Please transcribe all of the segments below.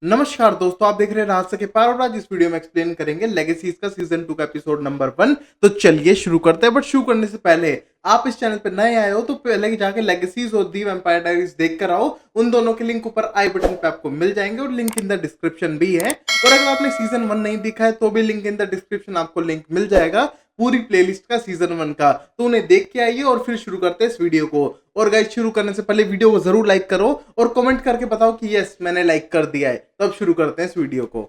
नमस्कार दोस्तों, आप देख रहे हैं राज सके पार और आज इस वीडियो में एक्सप्लेन करेंगे लेगेसीज का सीजन 2 का एपिसोड नंबर 1। तो चलिए शुरू करते हैं। बट शुरू करने से पहले आप इस चैनल पर नए आए हो तो पहले ही जाके लेगेसीज और दी वैम्पायर डायरीज देख कर आओ। उन दोनों के लिंक ऊपर आई बटन पे आपको मिल जाएंगे और लिंक इन द डिस्क्रिप्शन भी है। और अगर आपने सीजन 1 नहीं देखा है तो भी लिंक इन द डिस्क्रिप्शन आपको लिंक मिल जाएगा पूरी प्लेलिस्ट का सीजन 1 का। तो उन्हें देख के आइए और फिर शुरू करते हैं इस वीडियो को। और गाइस, शुरू करने से पहले वीडियो को जरूर लाइक करो और कमेंट करके बताओ कि यस मैंने लाइक कर दिया है। तो अब शुरू करते हैं इस वीडियो को।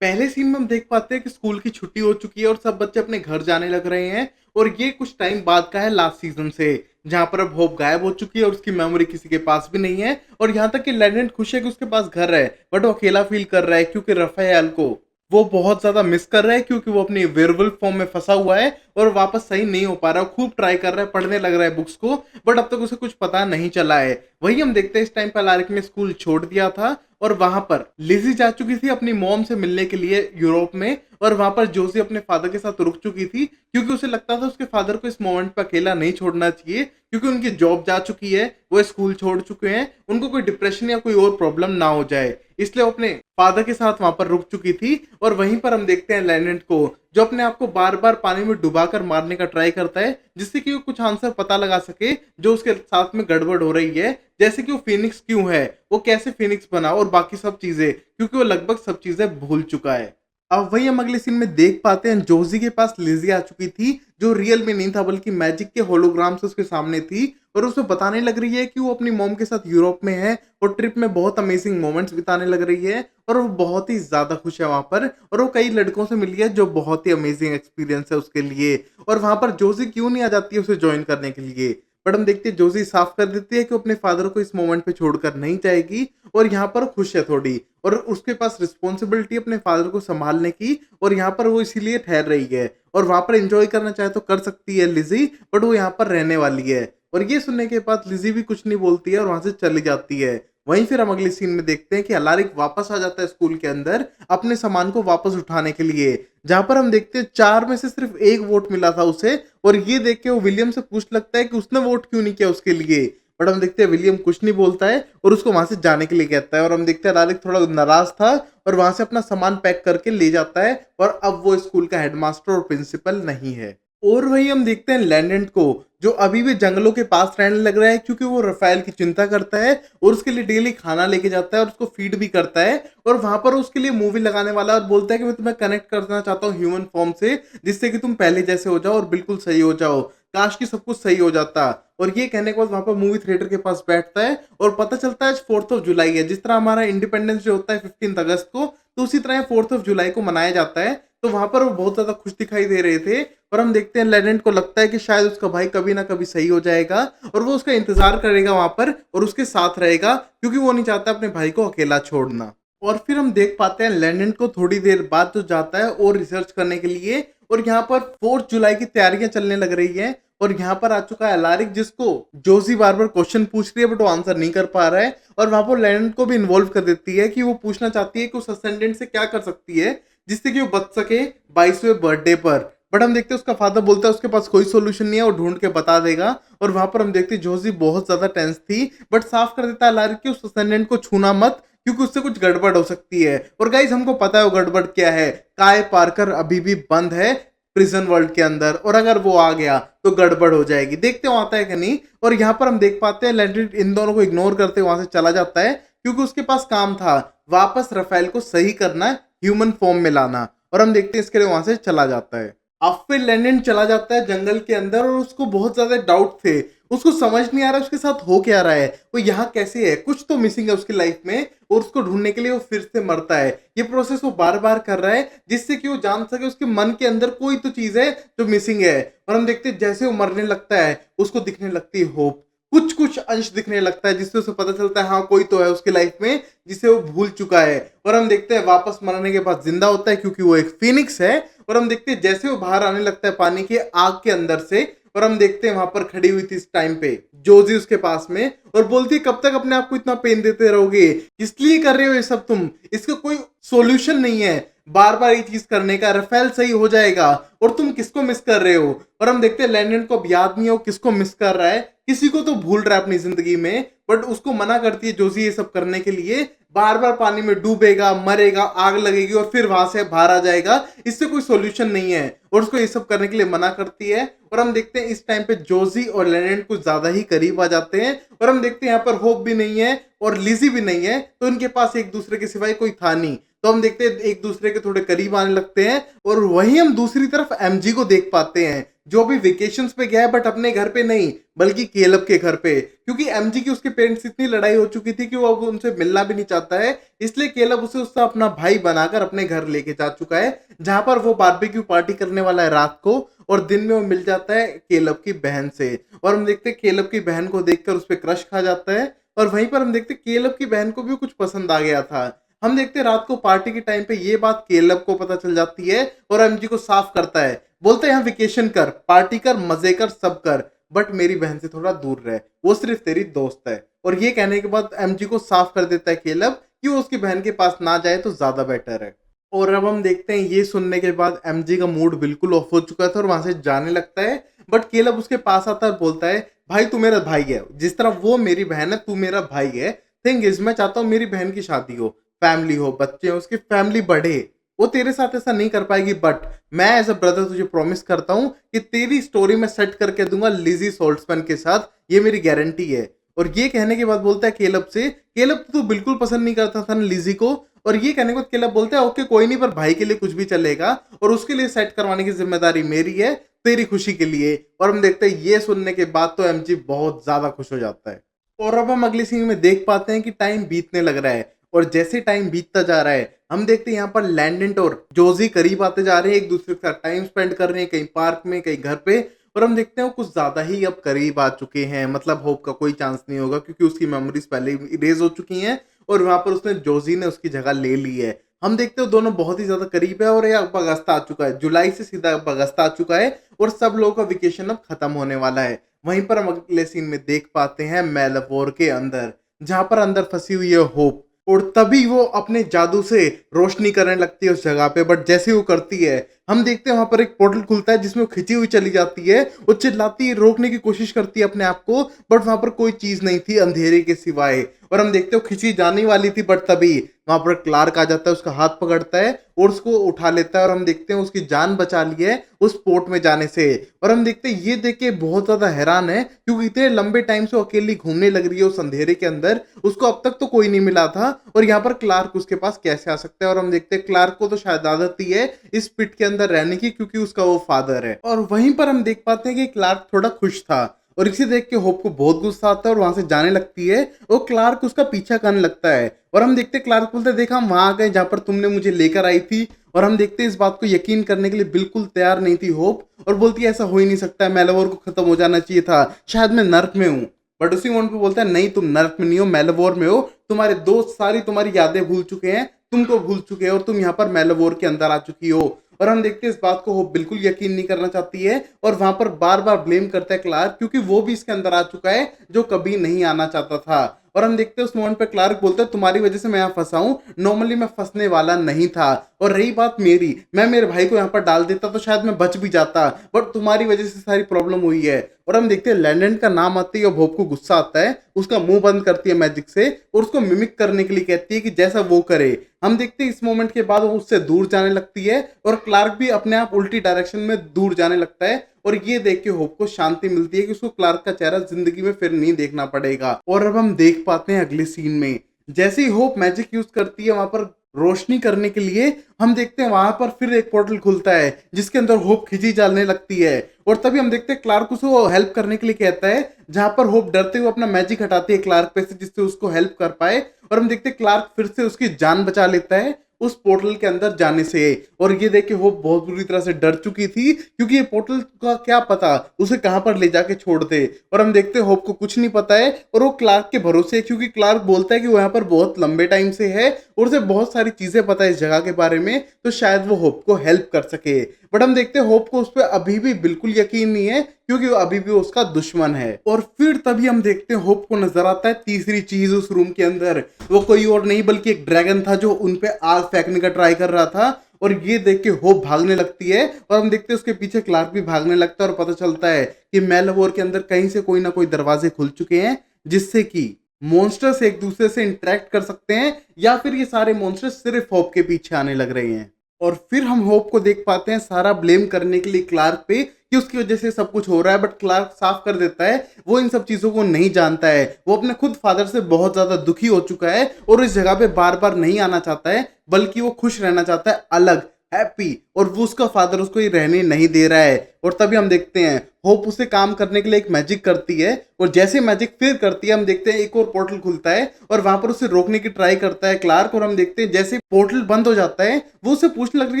पहले सीन में हम देख पाते हैं कि स्कूल की छुट्टी हो चुकी है और सब बच्चे अपने घर जाने लग रहे हैं। और ये कुछ टाइम बाद का है लास्ट सीजन से, जहां पर अब होप गायब हो चुकी है और उसकी मेमोरी किसी के पास भी नहीं है। और यहाँ तक कि लेनेंट खुश है कि उसके पास घर है, बट वो अकेला फील कर रहा है क्योंकि रफाएल को वो बहुत ज्यादा मिस कर रहा है, क्योंकि वो अपनी वेयरवुल्फ फॉर्म में फंसा हुआ है और वापस सही नहीं हो पा रहा है। खूब ट्राई कर रहा है, पढ़ने लग रहा है बुक्स को, बट अब तक उसे कुछ पता नहीं चला है। वही हम देखते हैं इस टाइम पर अलारिक ने स्कूल छोड़ दिया था और वहां पर लिजी जा चुकी थी अपनी मॉम से मिलने के लिए यूरोप में। और वहां पर जोसी अपने फादर के साथ रुक चुकी थी क्योंकि उसे लगता था उसके फादर को इस मोमेंट पर अकेला नहीं छोड़ना चाहिए, क्योंकि उनकी जॉब जा चुकी है, वो स्कूल छोड़ चुके हैं, उनको कोई डिप्रेशन या कोई और प्रॉब्लम ना हो जाए, इसलिए वो अपने फादर के साथ वहां पर रुक चुकी थी। और वहीं पर हम देखते हैं लेनेंट को, जो अपने आप को बार बार पानी में डुबाकर मारने का ट्राई करता है, जिससे कि वो कुछ आंसर पता लगा सके जो उसके साथ में गड़बड़ हो रही है, जैसे कि वो फिनिक्स क्यों है, वो कैसे फिनिक्स बना और बाकी सब चीजें, क्योंकि वो लगभग सब चीजें भूल चुका है। अब वही हम अगले सीन में देख पाते हैं, जोजी के पास लिजी आ चुकी थी, जो रियल में नहीं था बल्कि मैजिक के होलोग्राम से उसके सामने थी। और उसे बताने लग रही है कि वो अपनी मॉम के साथ यूरोप में है और ट्रिप में बहुत अमेजिंग मोमेंट्स बिताने लग रही है और वो बहुत ही ज्यादा खुश है वहां पर। और वो कई लड़कों से मिली है, जो बहुत ही अमेजिंग एक्सपीरियंस है उसके लिए। और वहां पर जोजी क्यों नहीं आ जाती है उसे ज्वाइन करने के लिए, बट हम देखते हैं जोजी साफ कर देती है कि वो अपने फादर को इस मोमेंट पे छोड़कर नहीं जाएगी और यहाँ पर खुश है थोड़ी, और उसके पास रिस्पॉन्सिबिलिटी अपने फादर को संभालने की, और यहाँ पर वो इसीलिए ठहर रही है। और वहां पर एंजॉय करना चाहे तो कर सकती है लिजी, बट वो यहाँ पर रहने वाली है। और ये सुनने के बाद लिजी भी कुछ नहीं बोलती है और वहां से चली जाती है। वहीं फिर हम अगले सीन में देखते हैं कि अलारिक वापस आ जाता है स्कूल के अंदर अपने सामान को वापस उठाने के लिए, जहां पर हम देखते हैं 4 में से सिर्फ 1 वोट मिला था उसे। और ये देख के वो विलियम से पूछ लगता है कि उसने वोट क्यों नहीं किया उसके लिए, बट हम देखते हैं विलियम कुछ नहीं बोलता है और उसको वहां से जाने के लिए कहता है। और हम देखते हैं अलारिक थोड़ा नाराज था और वहां से अपना सामान पैक करके ले जाता है, और अब वो स्कूल का हेडमास्टर और प्रिंसिपल नहीं है। और वही हम देखते हैं लैंडेंट को, जो अभी भी जंगलों के पास रहने लग रहा है, क्योंकि वो रफाएल की चिंता करता है और उसके लिए डेली खाना लेके जाता है और उसको फीड भी करता है। और वहां पर उसके लिए मूवी लगाने वाला और बोलता है कि मैं तुम्हें कनेक्ट करना चाहता हूँ ह्यूमन फॉर्म से, जिससे कि तुम पहले जैसे हो जाओ और बिल्कुल सही हो जाओ। काश की सब कुछ सही हो जाता। और ये कहने के बाद वहां पर मूवी थिएटर के पास बैठता है और पता चलता है आज 4th ऑफ जुलाई है। जिस तरह हमारा इंडिपेंडेंस डे होता है 15 अगस्त को, तो उसी तरह 4th ऑफ जुलाई को मनाया जाता है। तो वहां पर वो बहुत ज्यादा खुश दिखाई दे रहे थे। और हम देखते हैं लेनेंट को लगता है कि शायद उसका भाई कभी ना कभी सही हो जाएगा और वो उसका इंतजार करेगा वहां पर और उसके साथ रहेगा, क्योंकि वो नहीं चाहता अपने भाई को अकेला छोड़ना। और फिर हम देख पाते हैं लेनेंट को थोड़ी देर बाद जो जाता है और रिसर्च करने के लिए, और यहाँ पर 4th जुलाई की तैयारियां चलने लग रही है। और यहाँ पर आ चुका है अलारिक, जिसको जोजी बार बार क्वेश्चन पूछ रही है बट वो आंसर नहीं कर पा रहा है। और वहां पर लेनेंट को भी इन्वॉल्व कर देती है कि वो पूछना चाहती है कि उस असेंडेंट से क्या कर सकती है जिससे कि वो बच सके 22वें बर्थडे पर। बट हम देखते हैं उसका फादर बोलता है उसके पास कोई सोल्यूशन नहीं है, वो ढूंढ के बता देगा। और वहां पर हम देखते हैं जोजी बहुत ज्यादा टेंस थी, बट साफ कर देता है अलारिक कि उस असेंडेंट को छूना मत, क्योंकि उससे कुछ गड़बड़ हो सकती है। और गाइस, हमको पता है वो गड़बड़ क्या है। काय पार्कर अभी भी बंद है प्रिजन वर्ल्ड के अंदर, और अगर वो आ गया तो गड़बड़ हो जाएगी। देखते हो आता है कि नहीं। और यहाँ पर हम देख पाते हैं लेंडेंट इन दोनों को इग्नोर करते वहां से चला जाता है, क्योंकि उसके पास काम था वापस रफेल को सही करना, ह्यूमन फॉर्म में लाना। और हम देखते हैं इसके लिए वहां से चला जाता है। अब फिर लेंडेंट चला जाता है जंगल के अंदर और उसको बहुत ज्यादा डाउट थे। उसको समझ नहीं आ रहा उसके साथ हो क्या रहा है, वो यहाँ कैसे है, कुछ तो मिसिंग है उसकी लाइफ में, और उसको ढूंढने के लिए वो फिर से मरता है। ये प्रोसेस वो बार बार कर रहा है जिससे कि वो जान सके उसके मन के अंदर कोई तो चीज है जो मिसिंग है। और हम देखते हैं जैसे वो मरने लगता है उसको दिखने लगती है होप, कुछ कुछ अंश दिखने लगता है, जिससे उसे पता चलता है हाँ कोई तो है उसकी लाइफ में जिसे वो भूल चुका है। और हम देखते हैं वापस मरने के बाद जिंदा होता है, क्योंकि वो एक फिनिक्स है। और हम देखते हैं जैसे वो बाहर आने लगता है पानी के आग के अंदर से, और हम देखते हैं वहां पर खड़ी हुई थी इस टाइम पे जोजी उसके पास में, और बोलती है कब तक अपने आप को इतना पेन देते रहोगे, इसलिए कर रहे हो ये सब तुम, इसका कोई सॉल्यूशन नहीं है बार बार ये चीज करने का, रफेल सही हो जाएगा। और तुम किसको मिस कर रहे हो। और हम देखते हैं लैंडन को अब याद नहीं है वो किसको मिस कर रहा है, किसी को तो भूल रहा है अपनी जिंदगी में, बट उसको मना करती है जोशी ये सब करने के लिए। बार बार पानी में डूबेगा, मरेगा, आग लगेगी और फिर वहां से बाहर आ जाएगा, इससे कोई सोल्यूशन नहीं है, और उसको ये सब करने के लिए मना करती है। और हम देखते हैं इस टाइम पे जोशी और लेनेंट कुछ ज्यादा ही करीब आ जाते हैं, और हम देखते हैं यहाँ पर होप भी नहीं है और लिजी भी नहीं है, तो इनके पास एक दूसरे के सिवाय कोई था नहीं। तो हम देखते हैं एक दूसरे के थोड़े करीब आने लगते हैं, और वहीं हम दूसरी तरफ एमजी को देख पाते हैं, जो भी वेकेशंस पे गया है, बट अपने घर पे नहीं बल्कि केलब के घर पे, क्योंकि एमजी की उसके पेरेंट्स इतनी लड़ाई हो चुकी थी कि वो अब उनसे मिलना भी नहीं चाहता है, इसलिए केलब उसे उसका अपना भाई बनाकर अपने घर लेके जा चुका है, जहां पर वो बारबेक्यू पार्टी करने वाला है रात को, और दिन में वो मिल जाता है केलब की बहन से। और हम देखते हैं केलब की बहन को देखकर उस पर क्रश खा जाता है, और वहीं पर हम देखते हैं केलब की बहन को भी कुछ पसंद आ गया था। हम देखते हैं रात को पार्टी के टाइम पे ये बात केलब को पता चल जाती है, और एमजी को साफ करता है, बोलते हैं यहाँ वेकेशन कर, पार्टी कर, मजे कर, सब कर, बट मेरी बहन से थोड़ा दूर रहे, वो सिर्फ तेरी दोस्त है। और ये कहने के बाद एमजी को साफ कर देता है केलब कि वो उसकी बहन के पास ना जाए तो ज्यादा बेटर है। और अब हम देखते हैं ये सुनने के बाद एमजी का मूड बिल्कुल ऑफ हो चुका था और वहां से जाने लगता है, बट केलब उसके पास आता है और बोलता है भाई तू मेरा भाई है, जिस तरह वो मेरी बहन है तू मेरा भाई है। थिंग इज मैं चाहता हूँ मेरी बहन की शादी हो, फैमिली हो, बच्चे हो, उसकी फैमिली बढ़े, वो तेरे साथ ऐसा नहीं कर पाएगी, बट मैं एज अ ब्रदर तुझे प्रॉमिस करता हूँ कि तेरी स्टोरी मैं सेट करके दूंगा लिजी सोल्ट्समैन के साथ, ये मेरी गारंटी है। और ये कहने के बाद बोलता है केलब से, केलब तो बिल्कुल पसंद नहीं करता था ना लिजी को, और ये कहने के बाद केलब बोलता है ओके कोई नहीं, पर भाई के लिए कुछ भी चलेगा, और उसके लिए सेट करवाने की जिम्मेदारी मेरी है, तेरी खुशी के लिए। और हम देखते हैं ये सुनने के बाद तो एमजी बहुत ज्यादा खुश हो जाता है। और अब हम अगली सीन में देख पाते हैं कि टाइम बीतने लग रहा है, और जैसे टाइम बीतता जा रहा है हम देखते हैं यहाँ पर लैंडेंट और जोजी करीब आते जा रहे हैं, एक दूसरे के साथ टाइम स्पेंड कर रहे हैं, कहीं पार्क में कहीं घर पे। और हम देखते हैं वो कुछ ज्यादा ही अब करीब आ चुके हैं, मतलब होप का कोई चांस नहीं होगा क्योंकि उसकी मेमोरीज पहले ही इरेज हो चुकी हैं, और वहां पर उसने जोजी ने उसकी जगह ले ली है। हम देखते हो दोनों बहुत ही ज्यादा करीब है, और ये अब अगस्त आ चुका है, जुलाई से सीधा अब अगस्त आ चुका है, और सब लोगों का वेकेशन अब खत्म होने वाला है। वहीं पर हम अगले सीन में देख पाते हैं मेलवोर के अंदर, जहां पर अंदर फंसी हुई है होप, और तभी वो अपने जादू से रोशनी करने लगती है उस जगह पे। बट जैसे वो करती है हम देखते हैं वहां पर एक पोर्टल खुलता है जिसमें वो खिंची हुई चली जाती है, वो चिल्लाती है, रोकने की कोशिश करती है अपने आप को, बट वहां पर कोई चीज नहीं थी अंधेरे के सिवाय। और हम देखते हो खिंची जाने वाली थी, बट तभी वहां पर क्लार्क आ जाता है, उसका हाथ पकड़ता है और उसको उठा लेता है, और हम देखते हैं उसकी जान बचा ली है उस पोर्ट में जाने से। और हम देखते हैं ये देख के बहुत ज्यादा हैरान है, क्योंकि इतने लंबे टाइम से अकेली घूमने लग रही है उस अंधेरे के अंदर, उसको अब तक तो कोई नहीं मिला था, और यहाँ पर क्लार्क उसके पास कैसे आ सकता है। और हम देखते हैं क्लार्क को तो शायद आदत ही है इस पिट के अंदर रहने की, क्योंकि उसका वो फादर है। और वहीं पर हम देख पाते हैं कि क्लार्क थोड़ा खुश था, और इसे देख के होप को बहुत गुस्सा आता है और वहां से जाने लगती है, और क्लार्क उसका पीछा करने लगता है। और हम देखते हैं क्लार्क बोलते हैं देख हम वहां आ गए जहां पर तुमने मुझे लेकर आई थी। और हम देखते हैं इस बात को यकीन करने के लिए बिल्कुल तैयार नहीं थी होप, और बोलती है ऐसा हो ही नहीं सकता है, मेलवोर को खत्म हो जाना चाहिए था, शायद मैं नर्क में हूँ। बट उसी मोमेंट पे बोलता है नहीं तुम नर्क में नहीं हो, मेलवोर में हो, तुम्हारे दोस्त सारी तुम्हारी यादें भूल चुके हैं, तुमको भूल चुके हो, और तुम यहाँ पर मेलवोर के अंदर आ चुकी हो। और हम देखते हैं इस बात को वो बिल्कुल यकीन नहीं करना चाहती है, और वहां पर बार बार ब्लेम करता है क्लार्क, क्योंकि वो भी इसके अंदर आ चुका है जो कभी नहीं आना चाहता था। और हम देखते हैं उस मोमेंट पे क्लार्क बोलता है तुम्हारी वजह से मैं यहाँ फंसा हूँ, नॉर्मली मैं फंसने वाला नहीं था, और रही बात मेरी, मैं मेरे भाई को यहाँ पर डाल देता तो शायद मैं बच भी जाता, बट तुम्हारी वजह से सारी प्रॉब्लम हुई है। और हम देखते हैं लैंडन का नाम आते ही और होप को गुस्सा आता है, उसका मुंह बंद करती है मैजिक से, और उसको मिमिक करने के लिए कहती है कि जैसा वो करे। हम देखते हैं इस मोमेंट के बाद वो उससे दूर जाने लगती है, और क्लार्क भी अपने आप उल्टी डायरेक्शन में दूर जाने लगता है, और ये देख के होप को शांति मिलती है कि उसको क्लार्क का चेहरा जिंदगी में फिर नहीं देखना पड़ेगा। और अब हम देख पाते हैं अगले सीन में, जैसे ही होप मैजिक यूज करती है वहां पर रोशनी करने के लिए, हम देखते हैं वहां पर फिर एक पोर्टल खुलता है जिसके अंदर होप खिंची जाने लगती है। और तभी हम देखते हैं क्लार्क उसको हेल्प करने के लिए कहता है, जहां पर होप डरते हुए अपना मैजिक हटाती है क्लार्क पे से, जिससे उसको हेल्प कर पाए। और हम देखते हैं क्लार्क फिर से उसकी जान बचा लेता है उस पोर्टल के अंदर जाने से। और ये देख के होप बहुत बुरी तरह से डर चुकी थी, क्योंकि ये पोर्टल का क्या पता उसे कहां पर ले जाके छोड़ दे। और हम देखते हैं होप को कुछ नहीं पता है, और वो क्लार्क के भरोसे है, क्योंकि क्लार्क बोलता है कि वो यहाँ पर बहुत लंबे टाइम से है और उसे बहुत सारी चीजें पता है इस जगह के बारे में, तो शायद वो होप को हेल्प कर सके। बट हम देखते हैं होप को उस पर अभी भी बिल्कुल यकीन नहीं है, क्योंकि वो अभी भी उसका दुश्मन है। और फिर तभी हम देखते हैं होप को नजर आता है तीसरी चीज उस रूम के अंदर, वो कोई और नहीं बल्कि एक ड्रैगन था जो उन पे आग फेंकने का ट्राई कर रहा था। और ये देख के होप भागने लगती है और हम देखते हैं उसके पीछे क्लार्क भी भागने लगता है और पता चलता है कि मेलवोर के अंदर कहीं से कोई ना कोई दरवाजे खुल चुके हैं जिससे कि मॉन्स्टर्स एक दूसरे से इंटरेक्ट कर सकते हैं या फिर ये सारे मॉन्स्टर्स सिर्फ होप के पीछे आने लग रहे हैं। और फिर हम होप को देख पाते हैं सारा ब्लेम करने के लिए क्लार्क पे कि उसकी वजह से सब कुछ हो रहा है, बट क्लार्क साफ कर देता है वो इन सब चीजों को नहीं जानता है। वो अपने खुद फादर से बहुत ज्यादा दुखी हो चुका है और इस जगह पे बार बार नहीं आना चाहता है, बल्कि वो खुश रहना चाहता है अलग, हैप्पी। और वो उसका फादर उसको ये रहने नहीं दे रहा है। और तभी हम देखते हैं होप उसे काम करने के लिए एक मैजिक करती है और जैसे मैजिक फिर करती है हम देखते हैं एक और पोर्टल खुलता है और वहां पर उसे रोकने की ट्राई करता है क्लार्क। और हम देखते हैं जैसे पोर्टल बंद हो जाता है वो उसे पूछने लग रही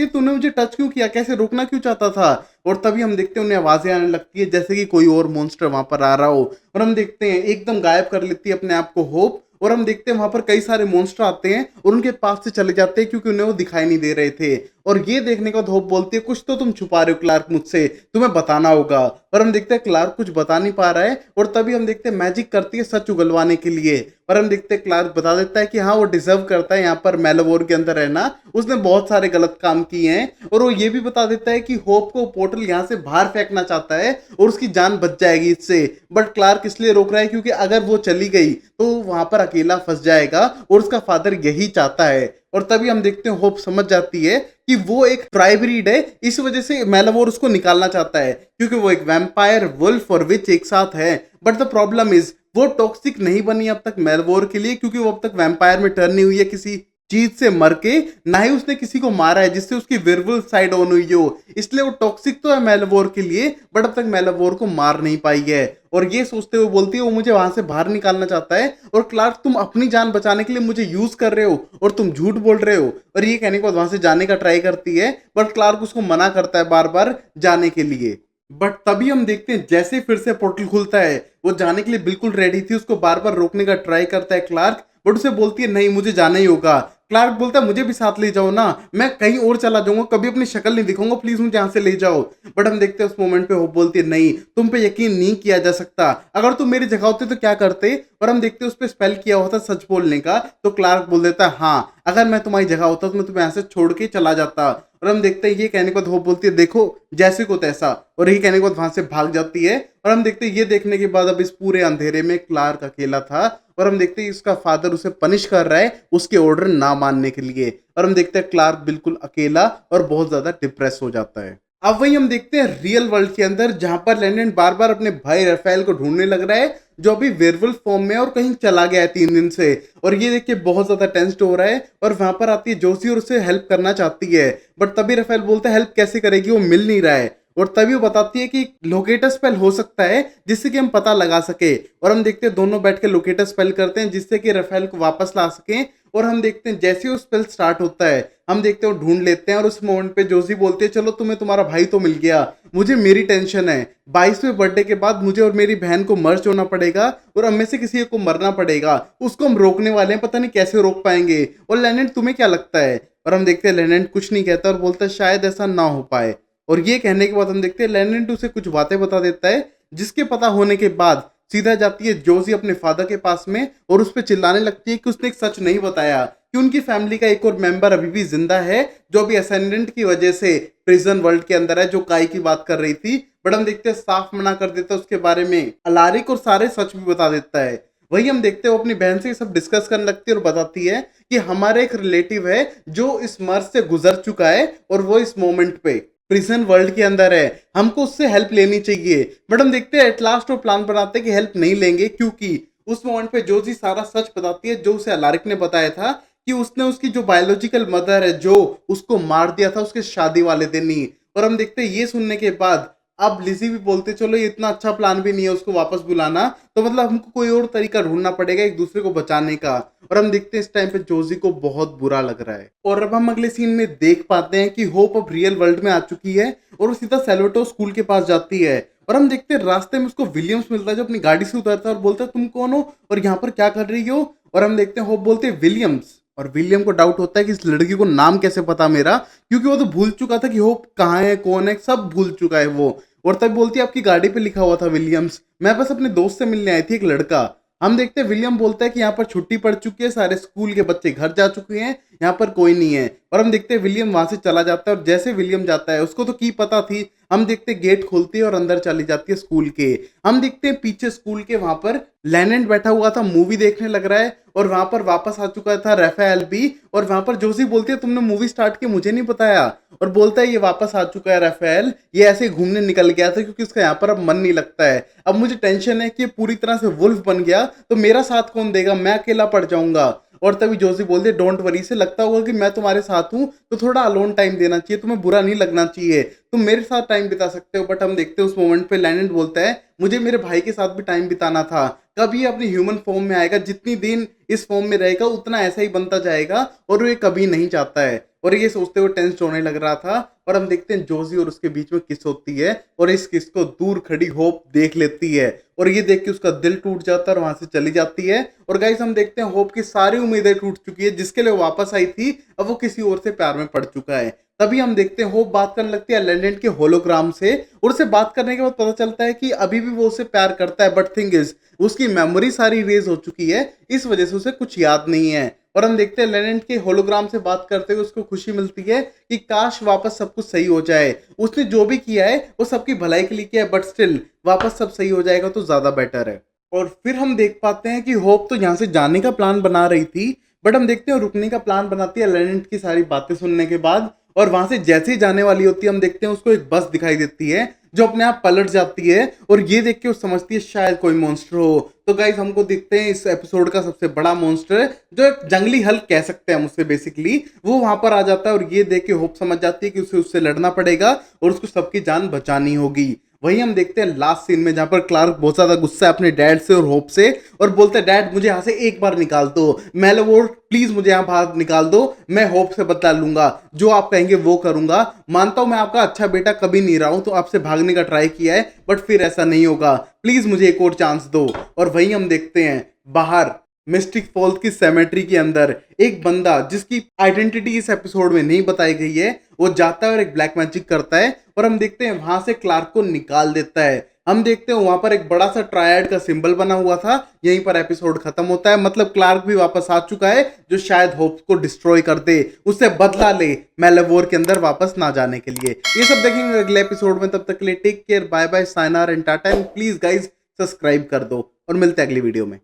है तूने मुझे टच क्यों किया, कैसे रोकना क्यों चाहता था। और तभी हम देखते हैं उन्हें आवाजें आने लगती है जैसे कि कोई और मॉन्स्टर वहां पर आ रहा हो। और हम देखते हैं एकदम गायब कर लेती है अपने आप को होप। और हम देखते हैं वहां पर कई सारे मॉन्स्टर आते हैं और उनके पास से चले जाते हैं क्योंकि उन्हें वो दिखाई नहीं दे रहे थे। और ये देखने के बाद होप बोलती है कुछ तो तुम छुपा रहे हो क्लार्क मुझसे, तुम्हें बताना होगा। और हम देखते हैं क्लार्क कुछ बता नहीं पा रहा है और तभी हम देखते हैं मैजिक करती है सच उगलवाने के लिए। और हम देखते हैं क्लार्क बता देता है कि हाँ वो डिजर्व करता है यहाँ पर मेलवोर के अंदर रहना, उसने बहुत सारे गलत काम किए हैं। और वो ये भी बता देता है कि होप को पोर्टल यहाँ से बाहर फेंकना चाहता है और उसकी जान बच जाएगी इससे, बट क्लार्क इसलिए रोक रहा है क्योंकि अगर वो चली गई तो वहां पर अकेला फंस जाएगा और उसका फादर यही चाहता है। और तभी हम देखते हैं होप समझ जाती है कि वो एक ट्राइब्रीड है, इस वजह से मेलावोर उसको निकालना चाहता है क्योंकि वो एक वैम्पायर, वुल्फ और विच एक साथ है। बट द प्रॉब्लम इज वो टॉक्सिक नहीं बनी अब तक मेलवोर के लिए क्योंकि वो अब तक वैम्पायर में टर्न नहीं हुई है किसी चीज से मर के, ना ही उसने किसी को मारा है जिससे उसकी वेयरवुल्फ साइड ऑन हुई हो। इसलिए वो टॉक्सिक तो है मेलवोर के लिए बट अब तक मेलवोर को मार नहीं पाई है। और ये सोचते हुए बोलती है वो मुझे वहां से बाहर निकालना चाहता है और क्लार्क तुम अपनी जान बचाने के लिए मुझे यूज कर रहे हो और तुम झूठ बोल रहे हो। और ये कहने के बाद वहां से जाने का ट्राई करती है बट क्लार्क उसको मना करता है बार बार जाने के लिए। बट तभी हम देखते हैं जैसे फिर से पोर्टल खुलता है, वो जाने के लिए बिल्कुल रेडी थी, उसको बार बार रोकने का ट्राई करता है क्लार्क बट उसे बोलती है नहीं मुझे जाना ही होगा। क्लार्क बोलता है मुझे भी साथ ले जाओ ना, मैं कहीं और चला जाऊंगा, कभी अपनी शक्ल नहीं दिखाऊंगा, प्लीज मुझे यहाँ से ले जाओ। बट हम देखते हैं उस मोमेंट पे होप बोलती है नहीं तुम पे यकीन नहीं किया जा सकता, अगर तुम मेरी जगह होते तो क्या करते। और हम देखते हैं उस पर स्पेल किया होता सच बोलने का, तो क्लार्क बोल देता है हाँ अगर मैं तुम्हारी जगह होता तो मैं तुम्हें यहाँ से छोड़ के चला जाता। और हम देखते हैं ये कहने के बाद होप बोलती है देखो जैसे को तैसा, और यही कहने के बाद वहां से भाग जाती है। और हम देखते हैं ये देखने के बाद अब इस पूरे अंधेरे में क्लार्क अकेला था और हम देखते हैं इसका फादर उसे पनिश कर रहा है उसके ऑर्डर ना मानने के लिए। और हम देखते हैं क्लार्क बिल्कुल अकेला और बहुत ज्यादा डिप्रेस हो जाता है। अब वही हम देखते हैं रियल वर्ल्ड के अंदर जहां पर लैंडन बार बार अपने भाई राफेल को ढूंढने लग रहा है जो अभी वेयरवुल्फ फॉर्म में है और कहीं चला गया है 3 दिन से। और ये देख के बहुत ज्यादा टेंस्ड हो रहा है और वहां पर आती है जोसी और उसे हेल्प करना चाहती है। बट तभी राफेल बोलता है हेल्प कैसे करेगी, वो मिल नहीं रहा है। और तभी वो बताती है कि लोकेटर स्पेल हो सकता है जिससे कि हम पता लगा सके। और हम देखते हैं दोनों बैठ के लोकेटर स्पेल करते हैं जिससे कि राफेल को वापस ला सकें। और हम देखते हैं जैसे ही वो स्पेल स्टार्ट होता है हम देखते हैं वो ढूंढ लेते हैं और उस मोमेंट पे जोसी बोलते हैं चलो तुम्हें तुम्हारा भाई तो मिल गया, मुझे मेरी टेंशन है 22वें बर्थडे के बाद मुझे और मेरी बहन को मर्ज होना पड़ेगा और हम में से किसी को मरना पड़ेगा, उसको हम रोकने वाले हैं, पता नहीं कैसे रोक पाएंगे। और लेनेंट तुम्हें क्या लगता है। और हम देखते हैं लेनेंट कुछ नहीं कहता और बोलता है शायद ऐसा ना हो पाए। और ये कहने के बाद हम देखते हैं लेनेंट उसे कुछ बातें बता देता है जिसके पता होने के बाद सीधा जाती है जोसी अपने फादर के पास में और उस पर चिल्लाने लगती है कि उसने एक सच नहीं बताया कि उनकी फैमिली का एक और मेंबर अभी भी जिंदा है जो अभी असेंडेंट की वजह से प्रिजन वर्ल्ड के अंदर है, जो काई की बात कर रही थी। बट हम देखते हैं साफ मना कर देता है उसके बारे में अलारिक और सारे सच भी बता देता है। वही हम देखते हैं वो अपनी बहन से सब डिस्कस करने लगती है और बताती है कि हमारे एक रिलेटिव है जो इस मर्ज से गुजर चुका है और वो इस मोमेंट पे प्रिजन वर्ल्ड के अंदर है, हमको उससे हेल्प लेनी चाहिए। बट हम देखते हैं एट लास्ट वो प्लान बनाते हैं कि हेल्प नहीं लेंगे क्योंकि उस मोमेंट पे जोसी सारा सच बताती है जो उसे अलारिक ने बताया था कि उसने उसकी जो बायोलॉजिकल मदर है जो उसको मार दिया था उसके शादी वाले दिन ही। और हम देखते हैं ये सुनने के बाद अब लिजी भी बोलते चलो ये इतना अच्छा प्लान भी नहीं है उसको वापस बुलाना, तो मतलब हमको कोई और तरीका ढूंढना पड़ेगा एक दूसरे को बचाने का। और हम देखते हैं इस टाइम पे जोजी को बहुत बुरा लग रहा है। और अब हम अगले सीन में देख पाते हैं कि होप अब रियल वर्ल्ड में आ चुकी है और वो सीधा सेल्वेटोर स्कूल के पास जाती है। और हम देखते हैं रास्ते में उसको विलियम्स मिलता है जो अपनी गाड़ी से उतरता है और बोलता है तुम कौन हो और यहाँ पर क्या कर रही हो। और हम देखते हैं होप बोलते हैं विलियम्स, और विलियम को डाउट होता है कि इस लड़की को नाम कैसे पता मेरा, क्योंकि वो तो भूल चुका था कि होप कहाँ है कौन है, सब भूल चुका है वो। और तब बोलती है आपकी गाड़ी पे लिखा हुआ था विलियम्स, मैं बस अपने दोस्त से मिलने आई थी एक लड़का। हम देखते हैं विलियम बोलता है कि यहाँ पर छुट्टी पड़ चुकी है, सारे स्कूल के बच्चे घर जा चुके हैं, यहाँ पर कोई नहीं है। और हम देखते हैं विलियम वहां से चला जाता है, और जैसे विलियम जाता है उसको तो की पता थी, हम देखते हैं गेट खोलती है और अंदर चली जाती है स्कूल के। हम देखते हैं पीछे स्कूल के वहां पर लेनेंट बैठा हुआ था, मूवी देखने लग रहा है, और वहां पर वापस आ चुका था राफेल भी। और वहां पर जोसी बोलती है तुमने मूवी स्टार्ट की मुझे नहीं बताया, और बोलता है ये वापस आ चुका है राफेल, ये ऐसे ही घूमने निकल गया था क्योंकि उसका यहाँ पर अब मन नहीं लगता है। अब मुझे टेंशन है कि ये पूरी तरह से वुल्फ बन गया तो मेरा साथ कौन देगा, मैं अकेला पड़ जाऊंगा। और तभी जोशी बोलते डोंट वरी, से लगता होगा कि मैं तुम्हारे साथ हूँ तो थोड़ा अलोन टाइम देना चाहिए, तुम्हें बुरा नहीं लगना चाहिए, तुम मेरे साथ टाइम बिता सकते हो। बट हम देखते हैं उस मोमेंट पे लैंडेड बोलता है मुझे मेरे भाई के साथ भी टाइम बिताना था, कब ये अपनी ह्यूमन फॉर्म में आएगा, जितनी दिन इस फॉर्म में रहेगा उतना ऐसा ही बनता जाएगा, और वो ये कभी नहीं चाहता है। और ये सोचते हुए टेंस होने लग रहा था, और हम देखते हैं जोजी और उसके बीच में किस होती है, और इस किस को दूर खड़ी होप देख लेती है, और ये देख के उसका दिल टूट जाता है और वहां से चली जाती है। और गाइस हम देखते हैं होप की सारी उम्मीदें टूट चुकी है, जिसके लिए वो वापस आई थी अब वो किसी और से प्यार में पड़ चुका है। तभी हम देखते हैं होप बात करने लगती है लैंडेंट के होलोग्राम से, और उससे बात करने के बाद पता चलता है कि अभी भी वो उससे प्यार करता है, बट थिंग इज उसकी मेमोरी सारी रेज हो चुकी है, इस वजह से उसे कुछ याद नहीं है। और हम देखते हैं लेनेंट के होलोग्राम से बात करते हुए उसको खुशी मिलती है कि काश वापस सब कुछ सही हो जाए, उसने जो भी किया है वो सबकी भलाई के लिए किया है, बट स्टिल वापस सब सही हो जाएगा तो ज्यादा बेटर है। और फिर हम देख पाते हैं कि होप तो यहाँ से जाने का प्लान बना रही थी, बट हम देखते हैं रुकने का प्लान बनाती है लेनेंट की सारी बातें सुनने के बाद। और वहां से जैसे ही जाने वाली होती है हम देखते हैं उसको एक बस दिखाई देती है जो अपने आप पलट जाती है, और ये देख के वो समझती है शायद कोई मॉन्स्टर हो। तो गाइस हमको दिखते हैं इस एपिसोड का सबसे बड़ा मॉन्स्टर जो एक जंगली हल्क कह सकते हैं हम उससे, बेसिकली वो वहां पर आ जाता है, और ये देख के होप समझ जाती है कि उसे उससे लड़ना पड़ेगा और उसको सबकी जान बचानी होगी। वहीं हम देखते हैं लास्ट सीन में जहां पर क्लार्क बहुत ज्यादा गुस्सा है अपने डैड से और होप से, और बोलते हैं डैड मुझे यहाँ से एक बार निकाल दो, मेलवोर प्लीज मुझे यहाँ बाहर निकाल दो, मैं होप से बदला लूंगा, जो आप कहेंगे वो करूंगा, मानता हूं मैं आपका अच्छा बेटा कभी नहीं रहा हूं, तो आपसे भागने का ट्राई किया है बट फिर ऐसा नहीं होगा, प्लीज मुझे एक और चांस दो। और वहीं हम देखते हैं बाहर मिस्टिक फॉल्स की सेमेट्री के अंदर एक बंदा जिसकी आइडेंटिटी इस एपिसोड में नहीं बताई गई है, वो जाता है और एक ब्लैक मैजिक करता है, और हम देखते हैं वहां से क्लार्क को निकाल देता है। हम देखते हैं वहां पर एक बड़ा सा ट्रायड का सिंबल बना हुआ था, यहीं पर एपिसोड खत्म होता है, मतलब क्लार्क भी वापस आ चुका है जो शायद होप्स को डिस्ट्रॉय कर दे, उससे बदला ले मेलेवोर के अंदर वापस ना जाने के लिए। ये सब देखेंगे अगले एपिसोड में, तब तक के लिए take care, bye bye, sayonara and tata, and please guys subscribe कर दो, और मिलते हैं अगली वीडियो में।